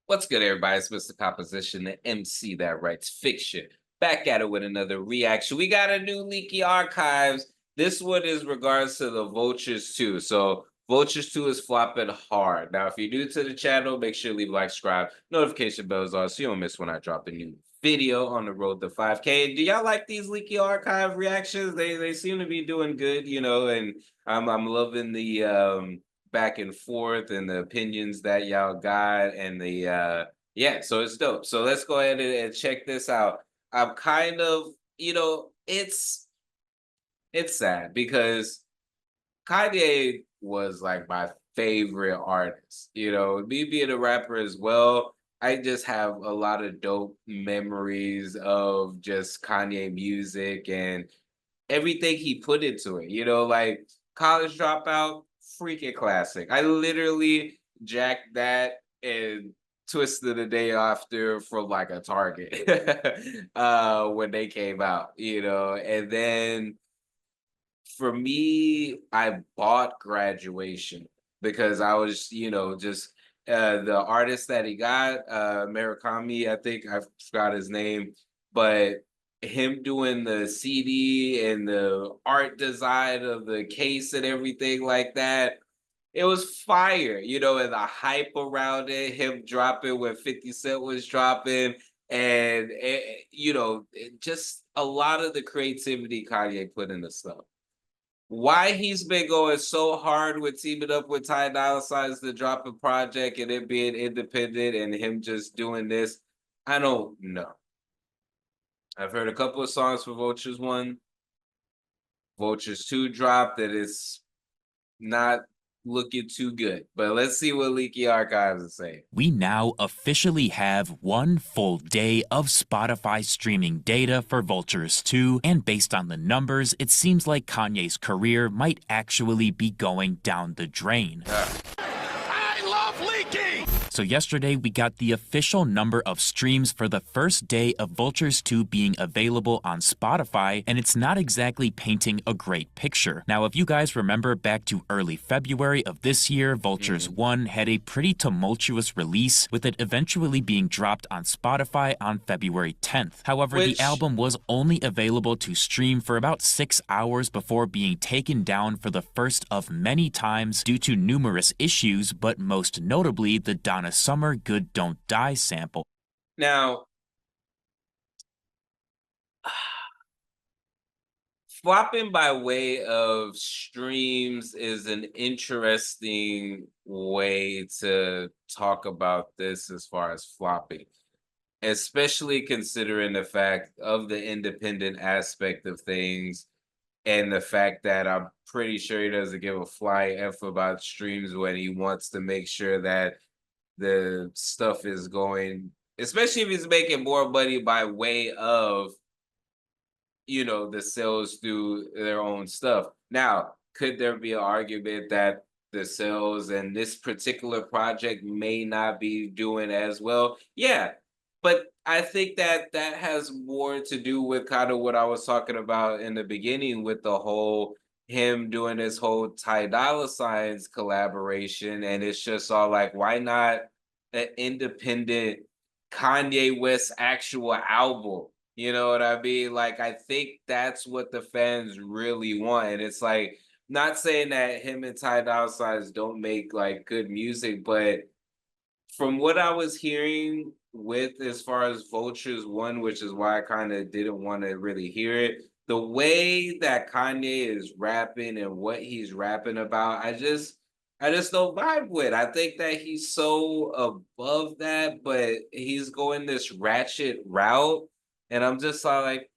What's good, everybody? It's Mr. Composition, the MC that writes fiction. Back at it with another reaction. We got a new Leaky Archives. This one is regards to the Vultures 2. So Vultures 2 is flopping hard. Now, if you're new to the channel, make sure to leave a like, subscribe, notification bells on so you don't miss when I drop a new video on the road to 5K. Do y'all like these Leaky Archive reactions? They seem to be doing good, and I'm loving the back and forth and the opinions that y'all got and the yeah, so it's dope. So let's go ahead and check this out. I'm kind of, it's sad because Kanye was like my favorite artist. Me being a rapper as well, I just have a lot of dope memories of just Kanye music and everything he put into it. Like College Dropout, freaking classic. I literally jacked that and twisted the day after from like a Target when they came out, and then for me, I bought Graduation because I was, just the artist that he got, Murakami, I think I forgot his name, but him doing the CD and the art design of the case and everything like that, it was fire, and the hype around it, him dropping when 50 Cent was dropping, and just a lot of the creativity Kanye put in the stuff. Why he's been going so hard with teaming up with Ty Dolla Signs to drop a project and it being independent and him just doing this, I don't know. I've heard a couple of songs for Vultures 1. Vultures 2 dropped that it's not looking too good. But let's see what Leaky Archives is saying. We now officially have one full day of Spotify streaming data for Vultures 2, and based on the numbers, it seems like Kanye's career might actually be going down the drain. I love leaking! So yesterday, we got the official number of streams for the first day of Vultures 2 being available on Spotify, and it's not exactly painting a great picture. Now, if you guys remember back to early February of this year, Vultures 1 had a pretty tumultuous release, with it eventually being dropped on Spotify on February 10th. However, the album was only available to stream for about 6 hours before being taken down for the first of many times due to numerous issues, but most notably the Donna Summer Good Don't Die sample. Now, flopping by way of streams is an interesting way to talk about this as far as flopping, especially considering the fact of the independent aspect of things and the fact that I'm pretty sure he doesn't give a flying F about streams when he wants to make sure that the stuff is going, especially if he's making more money by way of, the sales through their own stuff. Now, could there be an argument that the sales and this particular project may not be doing as well? Yeah, but I think that that has more to do with kind of what I was talking about in the beginning with the whole him doing this whole Ty Dolla Signs collaboration, and it's just all like, why not an independent Kanye West actual album? You know what I mean? Like, I think that's what the fans really want. And it's like, not saying that him and Ty Dolla Signs don't make like good music, but from what I was hearing with as far as Vultures 1, which is why I kind of didn't want to really hear it, the way that Kanye is rapping and what he's rapping about, I just don't vibe with. I think that he's so above that, but he's going this ratchet route, and I'm just like,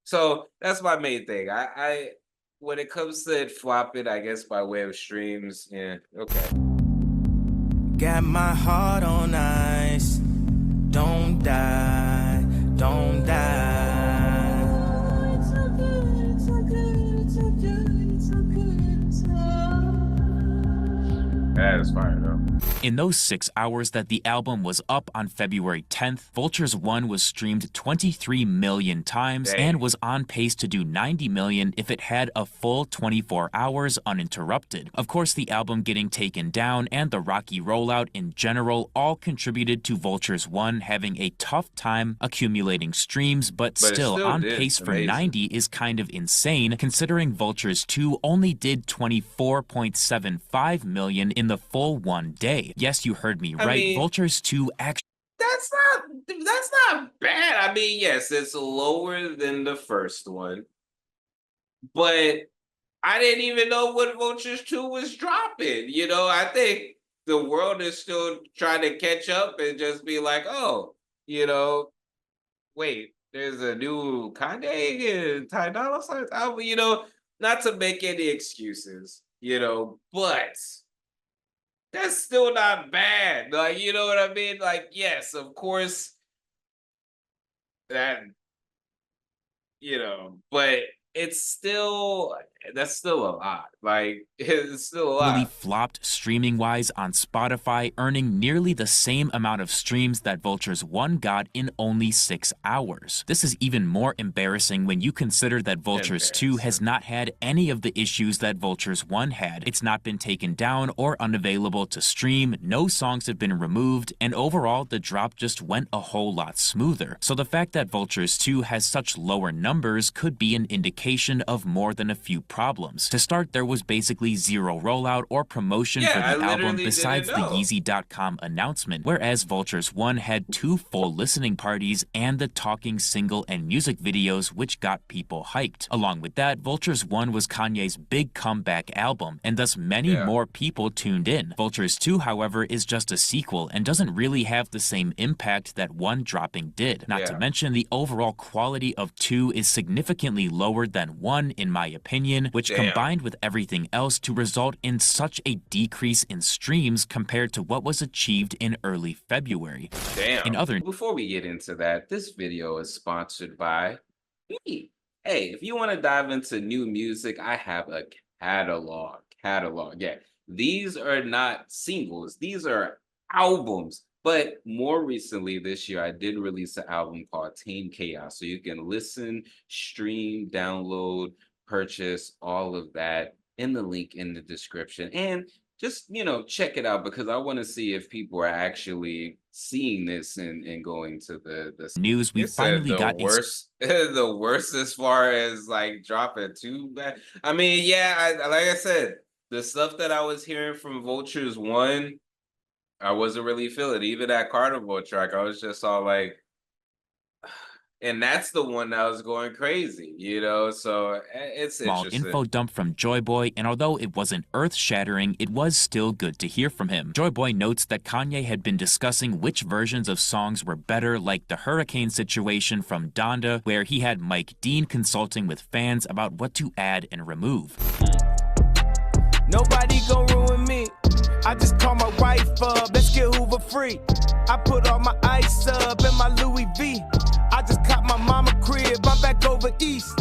So that's my main thing. I when it comes to it flopping, I guess by way of streams, yeah, okay. Got my heart on ice. Don't die, don't die. It's so good, it's so good, it's so good, it's so good, it's so... That is fire though. In those 6 hours that the album was up on February 10th, Vultures 1 was streamed 23 million times and was on pace to do 90 million if it had a full 24 hours uninterrupted. Of course, the album getting taken down and the rocky rollout in general all contributed to Vultures 1 having a tough time accumulating streams, but still on pace for 90 is kind of insane considering Vultures 2 only did 24.75 million in the full one day. Yes, you heard me right. I mean, Vultures 2 actually... That's not bad. I mean, yes, it's lower than the first one. But I didn't even know what Vultures 2 was dropping. You know, I think the world is still trying to catch up and just be like, oh, you know, wait, there's a new Kanye and Ty Dolla Sign album, you know, not to make any excuses, you know, but that's still not bad. Like, you know what I mean? Like, yes, of course, that, you know, but it's still, that's still a lot. Like, it's still a lot. Really flopped streaming-wise on Spotify, earning nearly the same amount of streams that Vultures 1 got in only 6 hours. This is even more embarrassing when you consider that Vultures 2 has not had any of the issues that Vultures 1 had. It's not been taken down or unavailable to stream, no songs have been removed, and overall the drop just went a whole lot smoother. So the fact that Vultures 2 has such lower numbers could be an indication of more than a few problems. To start, there was basically zero rollout or promotion for the album besides the Yeezy.com announcement, whereas Vultures 1 had 2 full listening parties and the talking single and music videos which got people hyped. Along with that, Vultures 1 was Kanye's big comeback album, and thus many more people tuned in. Vultures 2, however, is just a sequel and doesn't really have the same impact that 1 dropping did. Not to mention, the overall quality of 2 is significantly lower than 1 in my opinion, which combined with everything else to result in such a decrease in streams compared to what was achieved in early February. Before we get into that, this video is sponsored by me. Hey, if you want to dive into new music, I have a catalog. Yeah, these are not singles, these are albums. But more recently this year, I did release an album called Tame Chaos. So you can listen, stream, download, purchase, all of that in the link in the description. And just, you know, check it out because I want to see if people are actually seeing this and going to the news. We finally got the worst as far as like dropping too bad. I mean, yeah, like I said, the stuff that I was hearing from Vultures 1, I wasn't really feeling. Even that Carnival track, I was just all like, and that's the one that was going crazy, you know? So it's interesting. Small info dump from Joy Boy, and although it wasn't earth-shattering, it was still good to hear from him. Joy Boy notes that Kanye had been discussing which versions of songs were better, like the Hurricane situation from Donda, where he had Mike Dean consulting with fans about what to add and remove. Nobody gon' ruin me. I just call my wife up, let's get Hoover free. I put all my ice up in my Louis V. I just caught my mama crib, I'm back over east.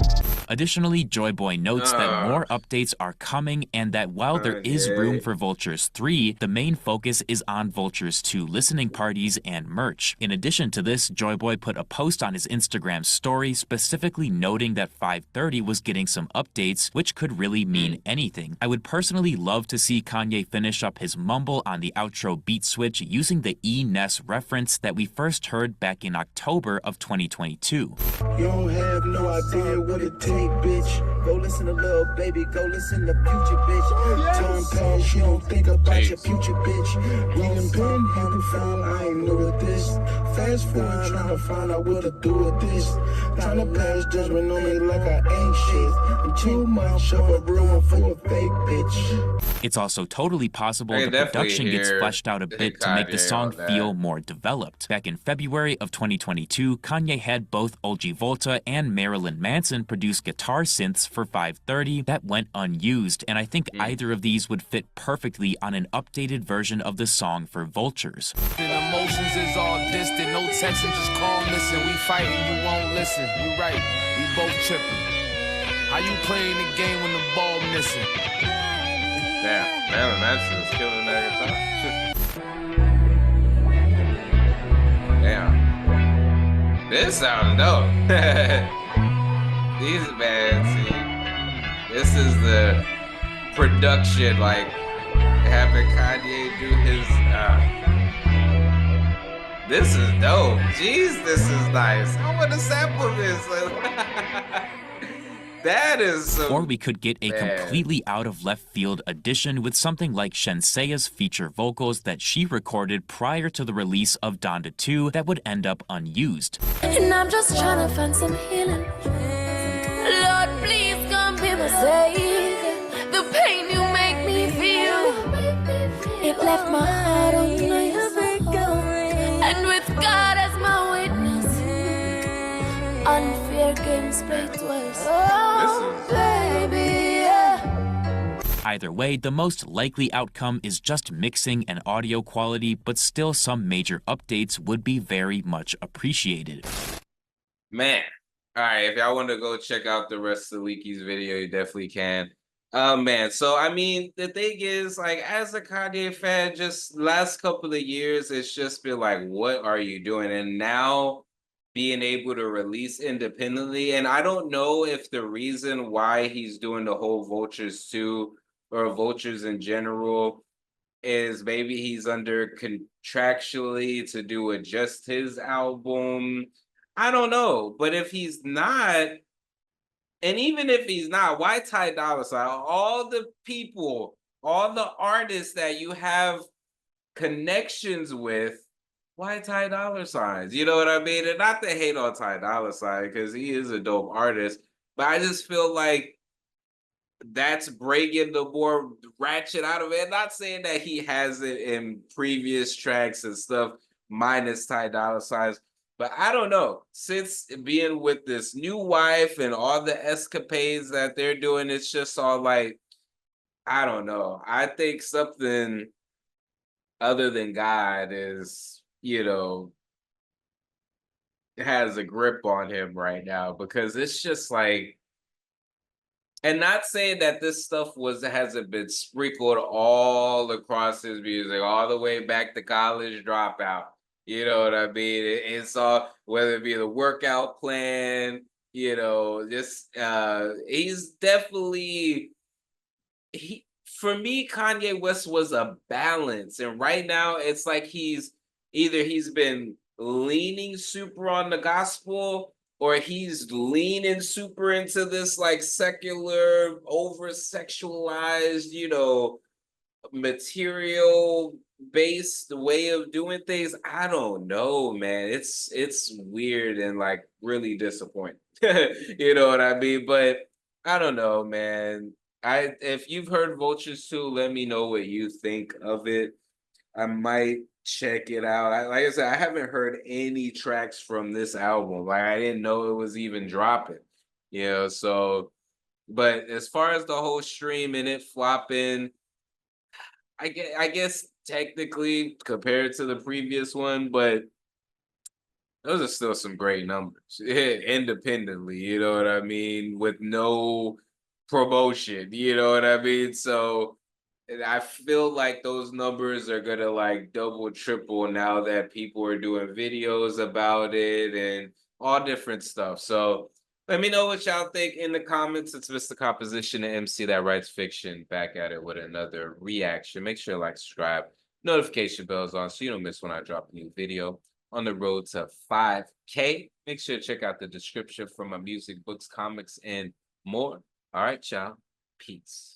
Additionally, Joy Boy notes that more updates are coming and that while there is room for Vultures 3, the main focus is on Vultures 2 listening parties and merch. In addition to this, Joy Boy put a post on his Instagram story specifically noting that 530 was getting some updates, which could really mean anything. I would personally love to see Kanye finish up his mumble on the outro beat switch using the E-Ness reference that we first heard back in October of 2022. You don't have no idea what it takes. Bitch, go listen to Lil Baby, go listen to Future, bitch. Time pass, you don't think about your future, bitch. We done been here before, I ain't new with this. Fast forward, trying to find out what to do with this. Time to pass judgment on me like I ain't shit. I'm too much of a room for a fake bitch. It's also totally possible the production gets fleshed out a bit to make the song feel more developed. Back in February of 2022, Kanye had both OG Volta and Marilyn Manson produce guitar synths for 530 that went unused, and I think either of these would fit perfectly on an updated version of the song for Vultures. The emotions is all distant, no texting, just call missing. We fighting, you won't listen. You right, we both tripping. How you playing the game when the ball missing? Damn, Marilyn Manson is killing that guitar. This sounds dope. These man, see, this is the production, like having Kanye do his. This is dope. Jeez, this is nice. I want to sample this. That is some. Or we could get a man. completely out of left field addition with something like Shensea's feature vocals that she recorded prior to the release of Donda 2 that would end up unused. And I'm just trying to find some healing. Lord, please come be my savior. The pain you make me feel, it left my heart on ice. And with God as my witness, unfair games played twice. Oh, baby, yeah. Either way, the most likely outcome is just mixing and audio quality, but still some major updates would be very much appreciated. Man. All right, if y'all want to go check out the rest of Leaky's video, you definitely can. Man, so I mean, the thing is, like, as a Kanye fan, just last couple of years, it's just been like, what are you doing? And now being able to release independently, and I don't know if the reason why he's doing the whole Vultures 2 or Vultures in general is maybe he's under contractually to do just his album. I don't know, but if he's not, and even if he's not, why Ty Dolla $ign? All the people, all the artists that you have connections with, why Ty Dolla $ign? You know what I mean? And not to hate on Ty Dolla $ign, because he is a dope artist, but I just feel like that's breaking the more ratchet out of it. Not saying that he has it in previous tracks and stuff, minus Ty Dolla $ign. But I don't know, since being with this new wife and all the escapades that they're doing, it's just all like, I don't know. I think something other than God is, has a grip on him right now, because it's just like, and not saying that this stuff hasn't been sprinkled all across his music, all the way back to College Dropout. You know what I mean? It's all, whether it be the workout plan, just he's definitely, for me, Kanye West was a balance. And right now it's like he's been leaning super on the gospel, or he's leaning super into this like secular, over sexualized, material based way of doing things. I don't know, man. It's weird and like really disappointing. You know what I mean? But I don't know, man. If you've heard Vultures 2, let me know what you think of it. I might check it out. Like I said, I haven't heard any tracks from this album. Like, I didn't know it was even dropping. So, but as far as the whole stream and it flopping, I guess technically compared to the previous one, but those are still some great numbers independently, you know what I mean? With no promotion, you know what I mean? So I feel like those numbers are gonna like double, triple now that people are doing videos about it and all different stuff. So let me know what y'all think in the comments. It's Mr. Composition, the MC that writes fiction, back at it with another reaction. Make sure to like, subscribe, notification bells on so you don't miss when I drop a new video. On the road to 5K. Make sure to check out the description for my music, books, comics, and more. All right, y'all. Peace.